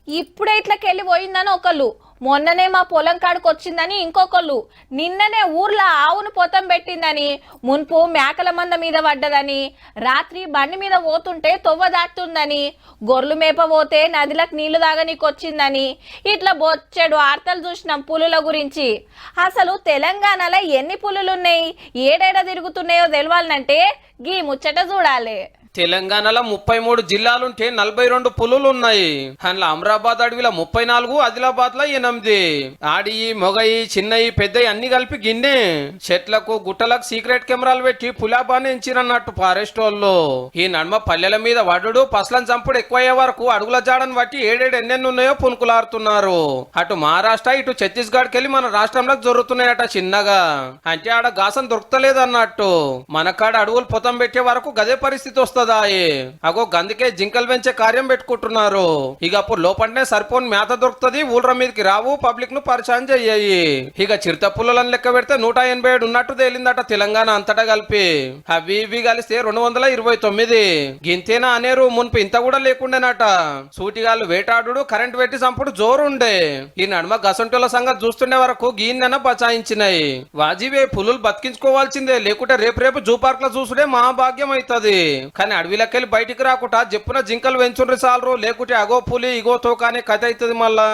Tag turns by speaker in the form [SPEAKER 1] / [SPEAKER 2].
[SPEAKER 1] ఇప్పుడే ఇట్లకెళ్ళి పోయిందని ఒకళ్ళు, మొన్ననే మా పొలం కాడికి వచ్చిందని ఇంకొకళ్ళు, నిన్ననే ఊర్లో ఆవును పొతం పెట్టిందని, మున్పు మేకల మంద మీద పడ్డదని, రాత్రి బండి మీద పోతుంటే తొవ్వ దాటుతుందని, గొర్రెలు మేప పోతే నదిలకు నీళ్లు తాగనీకొచ్చిందని, ఇట్లా బొచ్చెడు వార్తలు చూసినాం పులుల గురించి. అసలు తెలంగాణలో ఎన్ని పులులున్నాయి, ఏడేడ తిరుగుతున్నాయో తెలవాలంటే గీ ముచ్చట చూడాలి.
[SPEAKER 2] తెలంగాణలో 33 జిల్లాలుంటే 42 పులులు ఉన్నాయి. అందులో అమరాబాద్ అడవిలో 34, ఆదిలాబాద్ లో 8. ఆడి మొగయి చిన్నయి పెద్దయి అన్ని కలిపి గిన్నె. చెట్లకు గుట్టలకు సీక్రెట్ కెమెరాలు పెట్టి పులాబాని ఎంచిరన్నట్టు ఫారెస్ట్ వాళ్ళు. ఈ నడుమ పల్లెల మీద వడుడు పసలను చంపుడు ఎక్కువయ్యే వరకు అడుగుల జాడను బట్టి ఏడేడు ఎన్నెన్ని ఉన్నాయో పునుకులాడుతున్నారు. అటు మహారాష్ట్ర ఇటు ఛత్తీస్గఢ్కి వెళ్ళి మన రాష్ట్రంలోకి జరుగుతున్నాయట చిన్నగా. అంటే ఆడ గాసం దొరుకుతలేదు అన్నట్టు. మనకాడ అడవులు పొతం పెట్టే వరకు గదే పరిస్థితి వస్తుంది. అగో గందుకే జింకలు పెంచే కార్యం పెట్టుకుంటున్నారు. ఇక అప్పుడు లోపంటే సరిపోని మేత దొరుకుతుంది, ఊళ్ళ మీదకి రావు, పబ్లిక్ ను పరిచయం చెయ్యి. ఇక చిరుత పుల్లలను లెక్క పెడితే 187 ఉన్నట్టు తేలిందట తెలంగాణ అంతటా కలిపి. అవి ఇవి కలిస్తే 229. గింతేనా అనేరు, మున్పు ఇంత కూడా లేకుండేనట. సూటిగాళ్ళు వేటాడు కరెంట్ పెట్టి చంపుడు జోరుండే. ఈ నడుమ గసంటుల సంగతి చూస్తుండే వరకు గీన్నెన బచాయించినాయి. వాజీవే పులులు బతికించుకోవాల్సిందే, లేకుంటే రేపు జూ పార్క్ లో చూసుడే మహాభాగ్యం అవుతుంది. కానీ అడవిలకెళ్ళి బయటికి రాకుండా చెప్పున జింకలు వెంచుండ్రి చాలరు, లేకుంటే అగో పులి ఇగో తోకానే కథ అవుతుంది మళ్ళా.